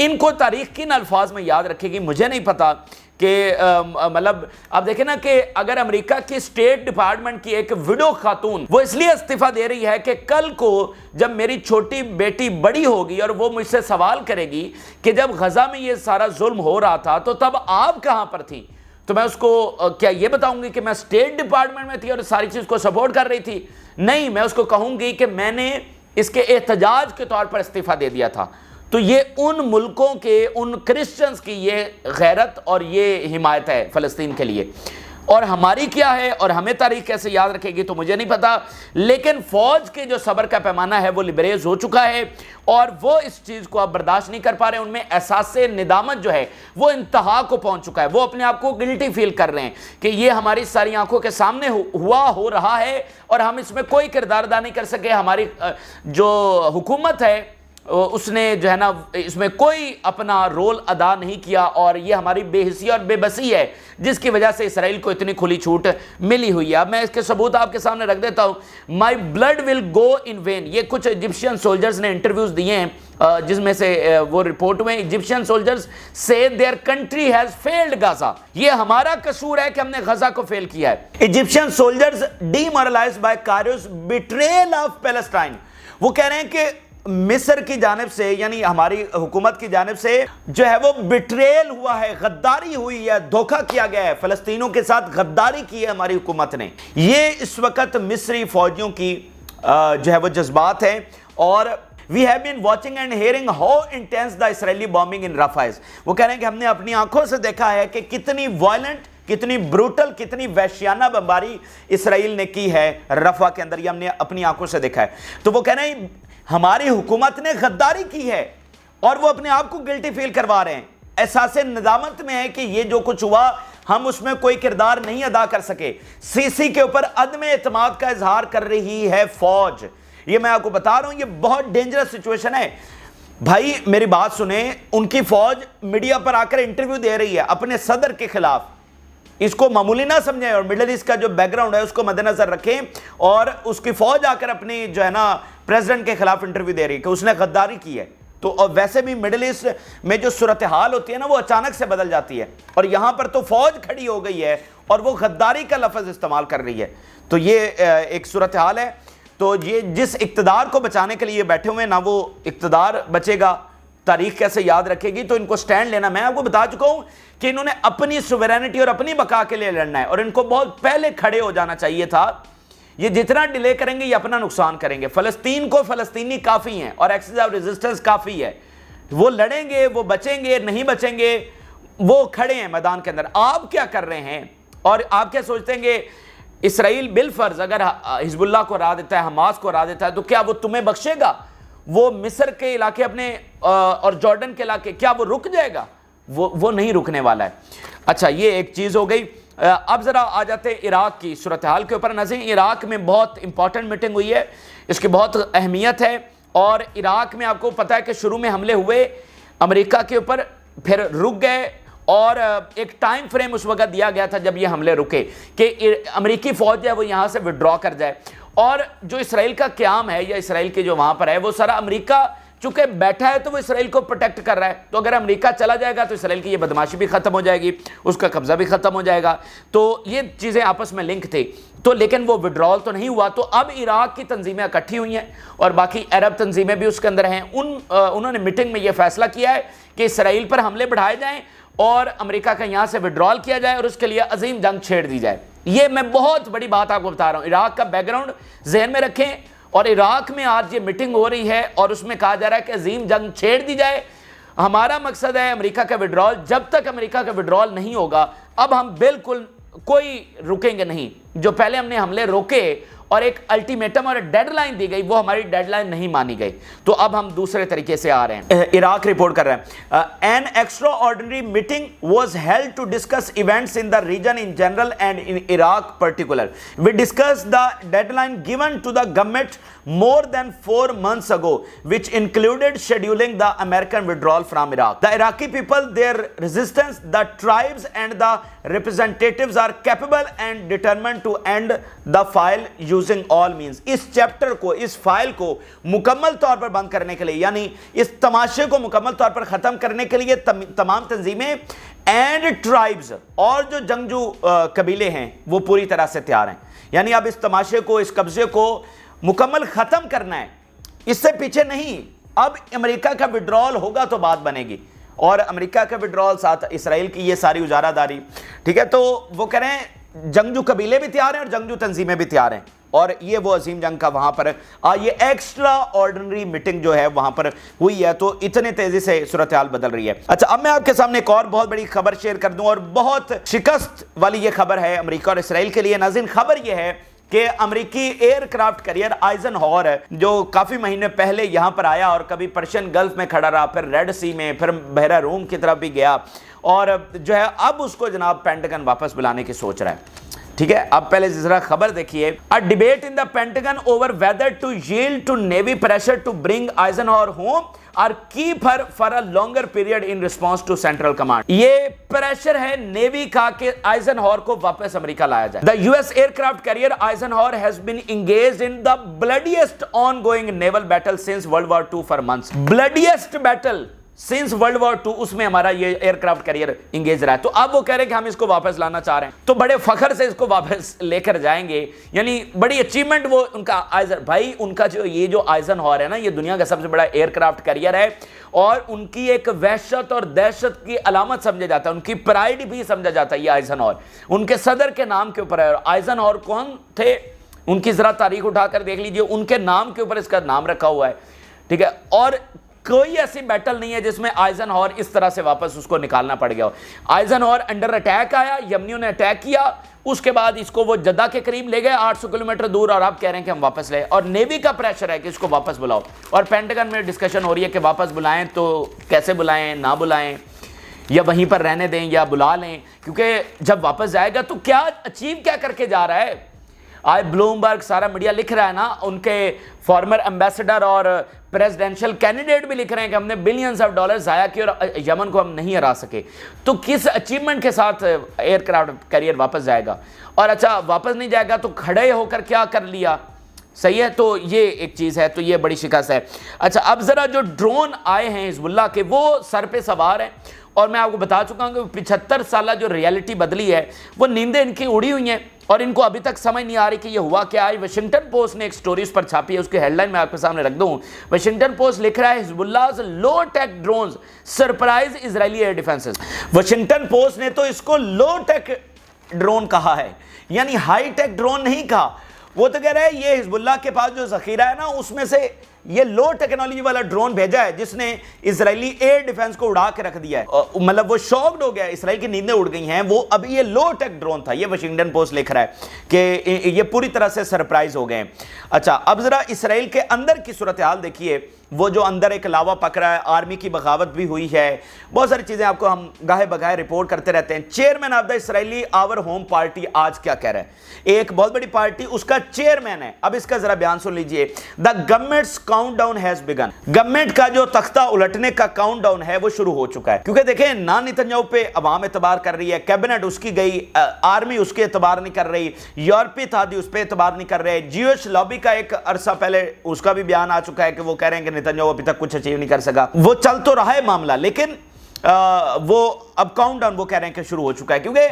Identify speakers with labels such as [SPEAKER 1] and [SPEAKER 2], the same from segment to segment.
[SPEAKER 1] ان کو تاریخ کن الفاظ میں یاد رکھے گی مجھے نہیں پتا کہ مطلب آپ دیکھیں نا کہ اگر امریکہ کی اسٹیٹ ڈپارٹمنٹ کی ایک ویڈو خاتون وہ اس لیے استعفیٰ دے رہی ہے کہ کل کو جب میری چھوٹی بیٹی بڑی ہوگی اور وہ مجھ سے سوال کرے گی کہ جب غزہ میں یہ سارا ظلم ہو رہا تھا تو تب آپ کہاں پر تھیں، تو میں اس کو کیا یہ بتاؤں گی کہ میں اسٹیٹ ڈپارٹمنٹ میں تھی اور ساری چیز کو سپورٹ کر رہی تھی؟ نہیں، میں اس کو کہوں گی کہ میں نے اس کے احتجاج کے طور پر استعفیٰ دے دیا تھا۔ تو یہ ان ملکوں کے ان کرسچنز کی یہ غیرت اور یہ حمایت ہے فلسطین کے لیے، اور ہماری کیا ہے اور ہمیں تاریخ کیسے یاد رکھے گی تو مجھے نہیں پتا، لیکن فوج کے جو صبر کا پیمانہ ہے وہ لبریز ہو چکا ہے اور وہ اس چیز کو اب برداشت نہیں کر پا رہے، ان میں احساس ندامت جو ہے وہ انتہا کو پہنچ چکا ہے، وہ اپنے آپ کو گلٹی فیل کر رہے ہیں کہ یہ ہماری ساری آنکھوں کے سامنے ہو رہا ہے اور ہم اس میں کوئی کردار ادا نہیں کر سکے، ہماری جو حکومت ہے اس نے جو ہے نا اس میں کوئی اپنا رول ادا نہیں کیا، اور یہ ہماری بے حسی اور بے بسی ہے جس کی وجہ سے اسرائیل کو اتنی کھلی چھوٹ ملی ہوئی ہے۔ اب میں اس کے ثبوت آپ کے سامنے رکھ دیتا ہوں۔ مائی blood will go in when, یہ کچھ ایجپشین سولجرز نے انٹرویوز دیے ہیں جس میں سے وہ رپورٹ میں ایجپشین سولجرز سے their country has failed Gaza, یہ ہمارا قصور ہے کہ ہم نے غزہ کو فیل کیا ہے۔ Egyptian soldiers demoralized by Cairo's betrayal of Palestine, وہ کہہ رہے ہیں کہ مصر کی جانب سے یعنی ہماری حکومت کی جانب سے جو ہے وہ بٹریل ہوا ہے، غداری ہوئی ہے، دھوکہ کیا گیا ہے، فلسطینیوں کے ساتھ غداری کی ہے ہماری حکومت نے۔ یہ اس وقت مصری فوجیوں کی جو ہے وہ جذبات ہیں، اور we have been watching and hearing how intense the Israeli bombing in Rafah is۔ وہ کہہ رہے ہیں کہ ہم نے اپنی آنکھوں سے دیکھا ہے کہ کتنی وائلنٹ، کتنی بروٹل، کتنی وحشیانہ بمباری اسرائیل نے کی ہے رفح کے اندر، یہ ہم نے اپنی آنکھوں سے دیکھا ہے۔ تو وہ کہہ رہے ہیں ہماری حکومت نے غداری کی ہے اور وہ اپنے آپ کو گلٹی فیل کروا رہے ہیں، احساس ندامت میں ہے کہ یہ جو کچھ ہوا ہم اس میں کوئی کردار نہیں ادا کر سکے۔ سی سی کے اوپر عدم اعتماد کا اظہار کر رہی ہے فوج۔ یہ میں آپ کو بتا رہا ہوں، یہ بہت ڈینجرس سچویشن ہے بھائی، میری بات سنیں۔ ان کی فوج میڈیا پر آ کر انٹرویو دے رہی ہے اپنے صدر کے خلاف، اس کو معمولی نہ سمجھیں، اور مڈل ایسٹ کا جو بیک گراؤنڈ ہے اس کو مد نظر رکھیں، اور اس کی فوج آ کر اپنی جو ہے نا پریزیڈنٹ کے خلاف انٹرویو دے رہی ہے کہ اس نے غداری کی ہے۔ تو اور ویسے بھی مڈل ایسٹ میں جو صورتحال ہوتی ہے نا وہ اچانک سے بدل جاتی ہے، اور یہاں پر تو فوج کھڑی ہو گئی ہے اور وہ غداری کا لفظ استعمال کر رہی ہے۔ تو یہ ایک صورتحال ہے۔ تو یہ جس اقتدار کو بچانے کے لیے بیٹھے ہوئے، نہ وہ اقتدار بچے گا، تاریخ کیسے یاد رکھے گی، تو ان کو سٹینڈ لینا۔ میں آپ کو بتا چکا ہوں کہ انہوں نے اپنی سوورینٹی اور اپنی بقا کے لیے لڑنا ہے، اور ان کو بہت پہلے کھڑے ہو جانا چاہیے تھا۔ یہ جتنا ڈیلے کریں گے یہ اپنا نقصان کریں گے۔ فلسطین کو فلسطینی کافی ہیں اور ایکسس آف ریزسٹنس کافی ہے، وہ لڑیں گے، وہ بچیں گے، نہیں بچیں گے، وہ کھڑے ہیں میدان کے اندر۔ آپ کیا کر رہے ہیں اور آپ کیا سوچتے ہیں کہ اسرائیل بالفرض اگر حزب اللہ کو ہرا دیتا ہے، حماس کو ہرا دیتا ہے، تو کیا وہ تمہیں بخشے گا؟ وہ مصر کے علاقے اپنے اور جارڈن کے علاقے، کیا وہ رک جائے گا؟ وہ نہیں رکنے والا ہے۔ اچھا، یہ ایک چیز ہو گئی۔ اب ذرا آ جاتے ہیں عراق کی صورتحال کے اوپر۔ ناظرین، عراق میں بہت امپورٹنٹ میٹنگ ہوئی ہے، اس کی بہت اہمیت ہے، اور عراق میں آپ کو پتہ ہے کہ شروع میں حملے ہوئے امریکہ کے اوپر، پھر رک گئے، اور ایک ٹائم فریم اس وقت دیا گیا تھا جب یہ حملے رکے کہ امریکی فوج ہے وہ یہاں سے وڈرا کر جائے، اور جو اسرائیل کا قیام ہے یا اسرائیل کے جو وہاں پر ہے وہ سارا امریکہ چونکہ بیٹھا ہے تو وہ اسرائیل کو پروٹیکٹ کر رہا ہے۔ تو اگر امریکہ چلا جائے گا تو اسرائیل کی یہ بدماشی بھی ختم ہو جائے گی، اس کا قبضہ بھی ختم ہو جائے گا۔ تو یہ چیزیں آپس میں لنک تھے، تو لیکن وہ وڈرال تو نہیں ہوا۔ تو اب عراق کی تنظیمیں اکٹھی ہوئی ہیں اور باقی عرب تنظیمیں بھی اس کے اندر ہیں۔ انہوں نے میٹنگ میں یہ فیصلہ کیا ہے کہ اسرائیل پر حملے بڑھائے جائیں اور امریکہ کا یہاں سے وڈرال کیا جائے اور اس کے لیے عظیم جنگ چھیڑ دی جائے۔ یہ میں بہت بڑی بات آپ کو بتا رہا ہوں، عراق کا بیک گراؤنڈ ذہن میں رکھیں۔ اور عراق میں آج یہ میٹنگ ہو رہی ہے اور اس میں کہا جا رہا ہے کہ عظیم جنگ چھیڑ دی جائے۔ ہمارا مقصد ہے امریکہ کا وڈرال۔ جب تک امریکہ کا وڈرال نہیں ہوگا اب ہم بالکل کوئی رکیں گے نہیں۔ جو پہلے ہم نے حملے روکے اور ایک الٹیمیٹم اور ڈیڈ لائن دی گئی، وہ ہماری ڈیڈ لائن نہیں مانی گئی، تو اب ہم دوسرے طریقے سے آ رہے ہیں۔ عراق رپورٹ کر رہے ہیں an extraordinary meeting was held to discuss events in the region in general and in Iraq particular. We discussed the deadline given to the government more than 4 months ago, which included scheduling the American withdrawal from Iraq. The Iraqi people, their resistance, the tribes and the representatives are capable and determined to end the file using all means, us chapter کو, اس file کو مکمل طور پر بند کرنے کے لیے, یعنی اس تماشے کو مکمل طور پر ختم کرنے کے لیے تمام تنظیمیں اینڈ ٹرائبز اور جو جنگجو قبیلے ہیں وہ پوری طرح سے تیار ہیں. یعنی اب اس تماشے کو, اس قبضے کو مکمل ختم کرنا ہے, اس سے پیچھے نہیں. اب امریکہ کا وڈرال ہوگا تو بات بنے گی, اور امریکہ کا وڈرال ساتھ اسرائیل کی یہ ساری اجارہ داری, ٹھیک ہے. تو وہ کہہ رہے ہیں جنگجو قبیلے بھی تیار ہیں اور جنگجو تنظیمیں بھی تیار ہیں, اور یہ وہ عظیم جنگ کا وہاں پر یہ ایکسٹرا آرڈنری میٹنگ جو ہے وہاں پر ہوئی ہے, تو اتنے تیزی سے صورتحال بدل رہی ہے. اچھا, اب میں آپ کے سامنے ایک اور بہت بڑی خبر شیئر کر دوں, اور بہت شکست والی یہ خبر ہے امریکہ اور اسرائیل کے لیے. ناظرین, خبر یہ ہے کہ امریکی ایئر کرافٹ کیریئر آئزن ہاور جو کافی مہینے پہلے یہاں پر آیا اور کبھی پرشین گلف میں کھڑا رہا, پھر ریڈ سی میں, پھر بحیرہ روم کی طرف بھی گیا, اور جو ہے اب اس کو جناب پینٹاگن واپس بلانے کی سوچ رہا ہے. ٹھیک ہے, اب پہلے ذرا خبر دیکھیے. A debate in the Pentagon over whether to yield to Navy pressure to bring Eisenhower home or keep her for a longer period in response to Central Command. یہ پریشر ہے نیوی کا کہ آئزنہاور کو واپس امریکہ لایا جائے. The US aircraft carrier Eisenhower has been engaged in the bloodiest ongoing naval battle since World War II for months. Bloodiest battle since world war 2, اس میں ہمارا یہ ایئر کرافٹ کیریئر انگیج رہا ہے. تو اب وہ کہہ رہے ہیں کہ ہم اس کو واپس لانا چاہ رہے ہیں, تو بڑے فخر سے اس کو واپس لے کر جائیں گے. یعنی بڑی اچیومنٹ وہ ان کا بھائی, ان کا یہ جو آئزنہاور ہے نا, یہ دنیا کا سب سے بڑا ایئر کرافٹ کیریئر ہے, اور ان کی ایک وحشت اور دہشت کی علامت سمجھا جاتا ہے, ان کی پرائیڈ بھی سمجھا جاتا ہے یہ آئزنہاور. ان کے صدر کے نام کے اوپر ہے. آئزنہاور کون تھے, ان کی ذرا تاریخ اٹھا کر دیکھ لیجئے, ان کے نام کے اوپر اس کا نام رکھا ہوا ہے. ٹھیک ہے, اور کوئی ایسی بیٹل نہیں ہے جس میں آئزنہاور اس طرح سے واپس اس کو نکالنا پڑ گیا ہو. آئزنہاور انڈر اٹیک آیا, یمنیوں نے اٹیک کیا, اس کے بعد اس کو وہ جدہ کے قریب لے گئے 800 کلومیٹر دور, اور آپ کہہ رہے ہیں کہ ہم واپس لے, اور نیوی کا پریشر ہے کہ اس کو واپس بلاؤ, اور پینٹاگن میں ڈسکشن ہو رہی ہے کہ واپس بلائیں تو کیسے بلائیں, نہ بلائیں, یا وہیں پر رہنے دیں یا بلا لیں, کیونکہ جب واپس جائے گا تو کیا اچیو کیا کر کے جا رہا ہے. آج بلومبرگ سارا میڈیا لکھ رہا ہے نا, ان کے فارمر ایمبیسڈر اور پریزیڈنشل کینڈیڈیٹ بھی لکھ رہے ہیں کہ ہم نے بلینز آف ڈالر ضائع کیے اور یمن کو ہم نہیں ہرا سکے. تو کس اچیومنٹ کے ساتھ ایئر کرافٹ کیریئر واپس جائے گا, اور اچھا واپس نہیں جائے گا تو کھڑے ہو کر کیا کر لیا, صحیح ہے. تو یہ ایک چیز ہے, تو یہ بڑی شکست ہے. اچھا, اب ذرا جو ڈرون آئے ہیں حزب اللہ کے, وہ سر پہ سوار ہیں, اور میں آپ کو بتا چکا ہوں کہ 75 سالہ جو ریالٹی بدلی ہے, وہ نیندیں ان کی اڑی ہوئی ہیں, اور ان کو ابھی تک سمجھ نہیں آ رہی کہ یہ ہوا کیا ہے. واشنگٹن پوسٹ نے ایک سٹوری اس پر چھاپی ہے, اس کی ہیڈ لائن میں آپ کے سامنے رکھ دوں. واشنگٹن پوسٹ لکھ رہا ہے حزب اللہ لو ٹیک ڈرونز سرپرائز اسرائیلی ایئر ڈیفنسز. واشنگٹن پوسٹ نے تو اس کو لو ٹیک ڈرون کہا ہے, یعنی ہائی ٹیک ڈرون نہیں کہا. وہ تو کہہ رہا ہے یہ حزب اللہ کے پاس جو ذخیرہ ہے نا, اس میں سے یہ لو ٹیکنالوجی والا ڈرون بھیجا ہے جس نے اسرائیلی ایئر ڈیفنس کو اڑا کے رکھ دیا ہے. مطلب وہ شاکڈ ہو گیا, اسرائیل کی نیندیں اڑ گئی ہیں, وہ ابھی یہ لو ٹیک ڈرون تھا. یہ واشنگٹن پوسٹ لکھ رہا ہے کہ یہ پوری طرح سے سرپرائز ہو گئے ہیں. اچھا, اب ذرا اسرائیل کے اندر کی صورتحال دیکھیے. وہ جو اندر ایک لاوا پک رہا ہے, آرمی کی بغاوت بھی ہوئی ہے, بہت ساری چیزیں آپ کو ہم گاہے بگاہے رپورٹ کرتے رہتے ہیں. Chairman of the Israeli our home party آج کیا کہہ رہا ہے, ایک بہت بڑی پارٹی, اس کا چیئرمین ہے. اب اس کا ذرا بیان سن لیجئے. The government's countdown has begun. Government کا جو تختہ الٹنے کا کاؤنٹ ڈاؤن ہے وہ شروع ہو چکا ہے, کیونکہ دیکھیں نا نیتنیاہو پہ عوام اعتبار کر رہی ہے, کیبنٹ اس کی گئی, آرمی اس کے اعتبار نہیں کر رہی, یورپی اتحادی اس پہ اعتبار نہیں کر رہے, جیوش لابی کا ایک عرصہ پہلے اس کا بھی بیان آ چکا ہے کہ وہ کہہ رہے ہیں کہ نیتنیاہو ابھی تک کچھ اچیو نہیں کر سکا. وہ چل تو رہا ہے معاملہ, لیکن وہ اب کاؤنٹ ڈاؤن وہ کہہ رہے ہیں کہ شروع ہو چکا ہے, کیونکہ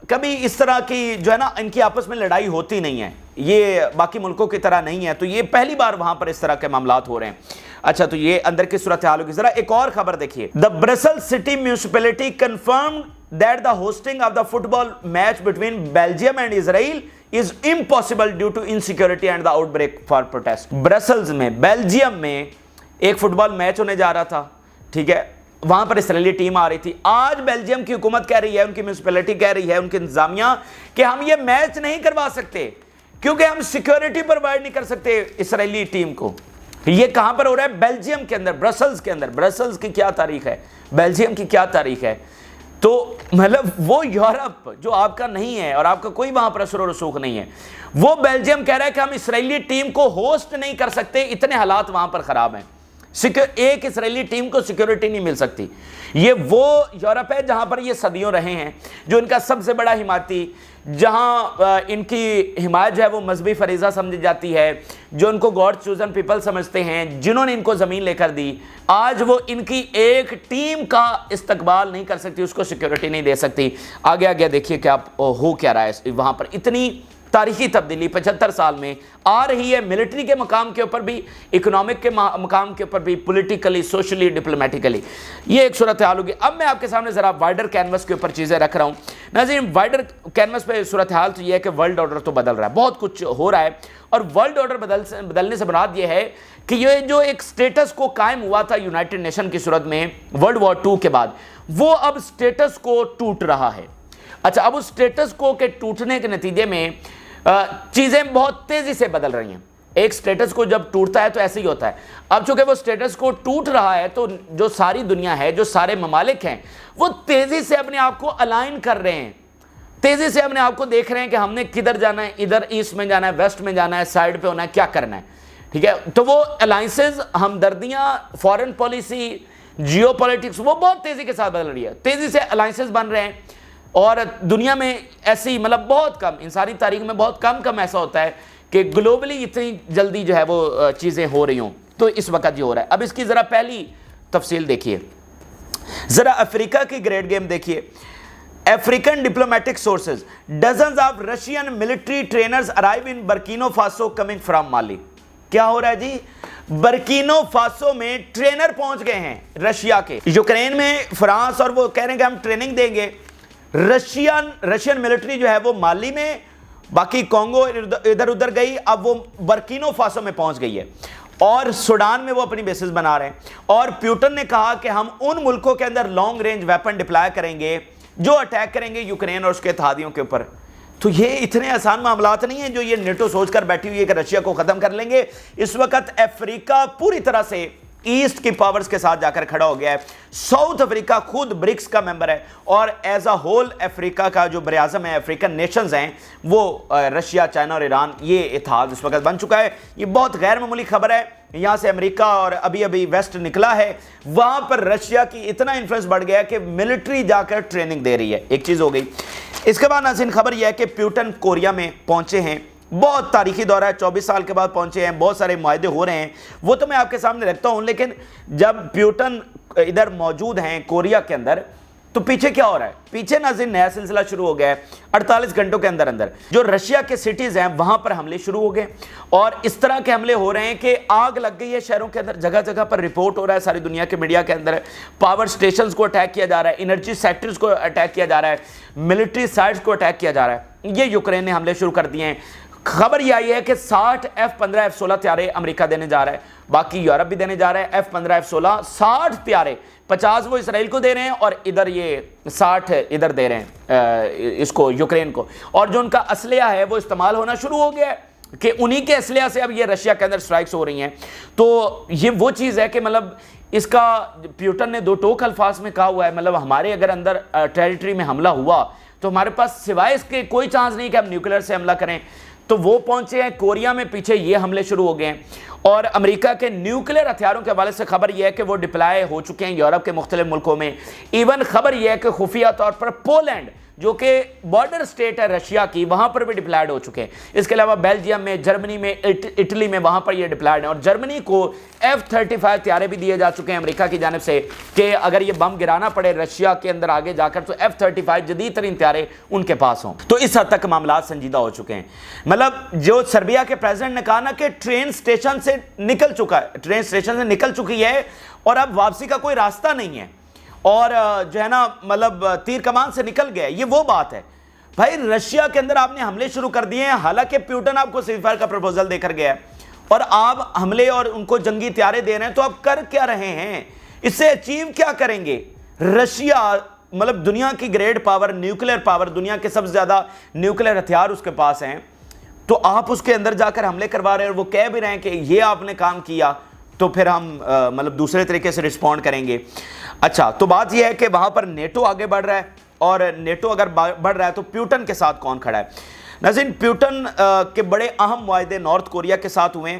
[SPEAKER 1] کبھی اس طرح کی جو ہے نا ان کی آپس میں لڑائی ہوتی نہیں ہے, یہ باقی ملکوں کی طرح نہیں ہے. تو یہ پہلی بار وہاں پر اس طرح کے معاملات ہو رہے ہیں. اچھا, تو یہ اندر کی صورتحال ہوگی. ذرا ایک اور خبر دیکھیے. The Brussels city municipality confirmed that the hosting of the football match between Belgium and Israel is impossible due to insecurity and the outbreak for protest. Brussels میں, بیلجیم میں ایک فٹ بال میچ ہونے جا رہا تھا, ٹھیک ہے, وہاں پر اسرائیلی ٹیم آ رہی تھی. آج بیلجیم کی حکومت کہہ رہی ہے, ان کی میونسپلٹی کہہ رہی ہے, ان کی انتظامیہ, کہ ہم یہ میچ نہیں کروا سکتے کیونکہ ہم سیکیورٹی پرووائڈ نہیں کر سکتے اسرائیلی ٹیم کو. یہ کہاں پر ہو رہا ہے؟ بیلجیم کے اندر, برسلز کے اندر. برسلز کی کیا تاریخ ہے, بیلجیم کی کیا تاریخ ہے؟ تو مطلب وہ یورپ جو آپ کا نہیں ہے اور آپ کا کوئی وہاں پر اثر و رسوخ نہیں ہے, وہ بیلجیم کہہ رہا ہے کہ ہم اسرائیلی ٹیم کو ہوسٹ نہیں کر سکتے, اتنے حالات وہاں پر خراب ہیں. ایک اسرائیلی ٹیم کو سیکیورٹی نہیں مل سکتی۔ یہ وہ یورپ ہے جہاں پر یہ صدیوں رہے ہیں، جو ان کا سب سے بڑا حمایتی، جہاں ان کی حمایت جو ہے وہ مذہبی فریضہ سمجھی جاتی ہے، جو ان کو گاڈ چوزن پیپل سمجھتے ہیں، جنہوں نے ان کو زمین لے کر دی، آج وہ ان کی ایک ٹیم کا استقبال نہیں کر سکتی، اس کو سیکیورٹی نہیں دے سکتی۔ آگے آگے دیکھیے کہ آپ ہو کیا رہا ہے وہاں پر۔ اتنی تاریخی تبدیلی 75 سال میں آ رہی ہے، ملٹری کے مقام کے اوپر بھی، اکنامک کے مقام کے اوپر بھی، پولیٹیکلی، سوشلی، ڈپلومیٹیکلی، یہ ایک صورتحال ہوگی۔ اب میں آپ کے سامنے ذرا وائڈر کینوس کے اوپر چیزیں رکھ رہا ہوں۔ ناظرین، وائڈر کینوس پہ صورتحال تو یہ ہے کہ ورلڈ آرڈر تو بدل رہا ہے، بہت کچھ ہو رہا ہے، اور ورلڈ آرڈر بدلنے سے مراد یہ ہے کہ یہ جو ایک سٹیٹس کو قائم ہوا تھا یونائٹڈ نیشن کی صورت میں ورلڈ وار 2 کے بعد، وہ اب سٹیٹس کو ٹوٹ رہا ہے۔ اچھا، اب اس سٹیٹس کو کے ٹوٹنے کے نتیجے میں چیزیں بہت تیزی سے بدل رہی ہیں۔ ایک سٹیٹس کو جب ٹوٹتا ہے تو ایسے ہی ہوتا ہے۔ اب چونکہ وہ سٹیٹس کو ٹوٹ رہا ہے تو جو ساری دنیا ہے، جو سارے ممالک ہیں، وہ تیزی سے اپنے آپ کو الائن کر رہے ہیں، تیزی سے اپنے آپ کو دیکھ رہے ہیں کہ ہم نے کدھر جانا ہے، ادھر ایسٹ میں جانا ہے، ویسٹ میں جانا ہے، سائڈ پہ ہونا ہے، کیا کرنا ہے، ٹھیک ہے۔ تو وہ الائنسز، ہمدردیاں، فارن پالیسی، جیو پولیٹکس، وہ بہت تیزی کے ساتھ بدل رہی ہے، تیزی سے الائنسز بن رہے ہیں، اور دنیا میں ایسی مطلب بہت کم، انسانی تاریخ میں بہت کم ایسا ہوتا ہے کہ گلوبلی اتنی جلدی جو ہے وہ چیزیں ہو رہی ہوں۔ تو اس وقت یہ ہو رہا ہے۔ اب اس کی ذرا پہلی تفصیل دیکھیے، ذرا افریقہ کی گریڈ گیم دیکھیے۔ African diplomatic sources, dozens of Russian military trainers arrive in Burkina Faso coming from Mali۔ کیا ہو رہا ہے جی؟ برکینو فاسو میں ٹرینر پہنچ گئے ہیں رشیا کے، یوکرین میں فرانس، اور وہ کہہ رہے ہیں کہ ہم ٹریننگ دیں گے۔ رشین ملٹری جو ہے وہ مالی میں، باقی کانگو ادھر ادھر گئی، اب وہ برکینو فاسو میں پہنچ گئی ہے، اور سوڈان میں وہ اپنی بیسز بنا رہے ہیں۔ اور پیوٹن نے کہا کہ ہم ان ملکوں کے اندر لانگ رینج ویپن ڈپلائے کریں گے جو اٹیک کریں گے یوکرین اور اس کے اتحادیوں کے اوپر۔ تو یہ اتنے آسان معاملات نہیں ہیں جو یہ نیٹو سوچ کر بیٹھی ہوئی ہے کہ رشیا کو ختم کر لیں گے۔ اس وقت افریقہ پوری طرح سے ایسٹ کی پاورز کے ساتھ جا کر کھڑا ہو گیا ہے۔ ساؤتھ افریقہ خود برکس کا ممبر ہے، اور ایز اے ہول افریقہ کا جو براعظم ہے، افریقن نیشنز ہیں، وہ رشیا، چائنا اور ایران، یہ اتحاد اس وقت بن چکا ہے۔ یہ بہت غیر معمولی خبر ہے۔ یہاں سے امریکہ اور ابھی ویسٹ نکلا ہے، وہاں پر رشیا کی اتنا انفلوئنس بڑھ گیا ہے کہ ملٹری جا کر ٹریننگ دے رہی ہے، ایک چیز ہو گئی۔ اس کے بعد ناظرین خبر یہ ہے کہ پیوٹن کوریا میں پہنچے ہیں، بہت تاریخی دورہ ہے، 24 سال کے بعد پہنچے ہیں، بہت سارے معاہدے ہو رہے ہیں، وہ تو میں آپ کے سامنے رکھتا ہوں، لیکن جب پیوٹن ادھر موجود ہیں کوریا کے اندر تو پیچھے کیا ہو رہا ہے؟ پیچھے ناظرین نیا سلسلہ شروع ہو گیا ہے۔ 48 گھنٹوں کے اندر جو رشیا کے سٹیز ہیں وہاں پر حملے شروع ہو گئے، اور اس طرح کے حملے ہو رہے ہیں کہ آگ لگ گئی ہے شہروں کے اندر، جگہ جگہ پر رپورٹ ہو رہا ہے ساری دنیا کے میڈیا کے اندر۔ پاور سٹیشنز کو اٹیک کیا جا رہا ہے، انرجی سیکٹرز کو اٹیک کیا جا رہا ہے، ملٹری سائٹس کو اٹیک کیا جا رہا ہے۔ یہ یوکرین نے حملے شروع کر دیے ہیں۔ خبر یہ آئی ہے کہ 60 F-15 F-16 طیارے امریکہ دینے جا رہا ہے، باقی یورپ بھی دینے جا رہا ہے۔ F-15 F-16 60 طیارے، 50 وہ اسرائیل کو دے رہے ہیں، اور ادھر یہ 60 ادھر دے رہے ہیں اس کو، یوکرین کو۔ اور جو ان کا اسلحہ ہے وہ استعمال ہونا شروع ہو گیا ہے کہ انہی کے اسلحہ سے اب یہ رشیا کے اندر سٹرائکس ہو رہی ہیں۔ تو یہ وہ چیز ہے کہ مطلب اس کا پیوٹن نے 2 ٹوک الفاظ میں کہا ہوا ہے، مطلب ہمارے اگر اندر ٹیریٹری میں حملہ ہوا تو ہمارے پاس سوائے اس کے کوئی چانس نہیں کہ ہم نیوکلیر سے حملہ کریں۔ تو وہ پہنچے ہیں کوریا میں، پیچھے یہ حملے شروع ہو گئے ہیں، اور امریکہ کے نیوکلیر ہتھیاروں کے حوالے سے خبر یہ ہے کہ وہ ڈپلائے ہو چکے ہیں یورپ کے مختلف ملکوں میں۔ ایون خبر یہ ہے کہ خفیہ طور پر پولینڈ جو کہ بارڈر سٹیٹ ہے رشیا کی، وہاں پر بھی ڈپلائیڈ ہو چکے ہیں۔ اس کے علاوہ بیلجیم میں، جرمنی میں، اٹلی میں، وہاں پر یہ ڈپلائیڈ ہیں، اور جرمنی کو F-35 طیارے بھی دیے جا چکے ہیں امریکہ کی جانب سے کہ اگر یہ بم گرانا پڑے رشیا کے اندر آگے جا کر تو F-35 جدید ترین طیارے ان کے پاس ہوں۔ تو اس حد تک معاملات سنجیدہ ہو چکے ہیں۔ مطلب جو سربیا کے پریزیڈنٹ نے کہا نا کہ ٹرین سٹیشن سے نکل چکا ہے، ٹرین سٹیشن سے نکل چکی ہے اور اب واپسی کا کوئی راستہ نہیں ہے، اور جو ہے نا مطلب تیر کمان سے نکل گیا، یہ وہ بات ہے۔ بھائی رشیا کے اندر آپ نے حملے شروع کر دیے ہیں، حالانکہ پیوٹن آپ کو سیز فائر کا پروپوزل دے کر گیا ہے، اور آپ حملے اور ان کو جنگی طیارے دے رہے ہیں، تو آپ کر کیا رہے ہیں؟ اس سے اچیو کیا کریں گے؟ رشیا مطلب دنیا کی گریڈ پاور، نیوکلیر پاور، دنیا کے سب سے زیادہ نیوکلیر ہتھیار اس کے پاس ہیں، تو آپ اس کے اندر جا کر حملے کروا رہے ہیں، اور وہ کہہ بھی رہے ہیں کہ یہ آپ نے کام کیا تو پھر ہم مطلب دوسرے طریقے سے رسپونڈ کریں گے۔ اچھا، تو بات یہ ہے کہ وہاں پر نیٹو آگے بڑھ رہا ہے، اور نیٹو اگر بڑھ رہا ہے تو پیوٹن کے ساتھ کون کھڑا ہے؟ ناظرین پیوٹن کے بڑے اہم معاہدے نارتھ کوریا کے ساتھ ہوئے ہیں،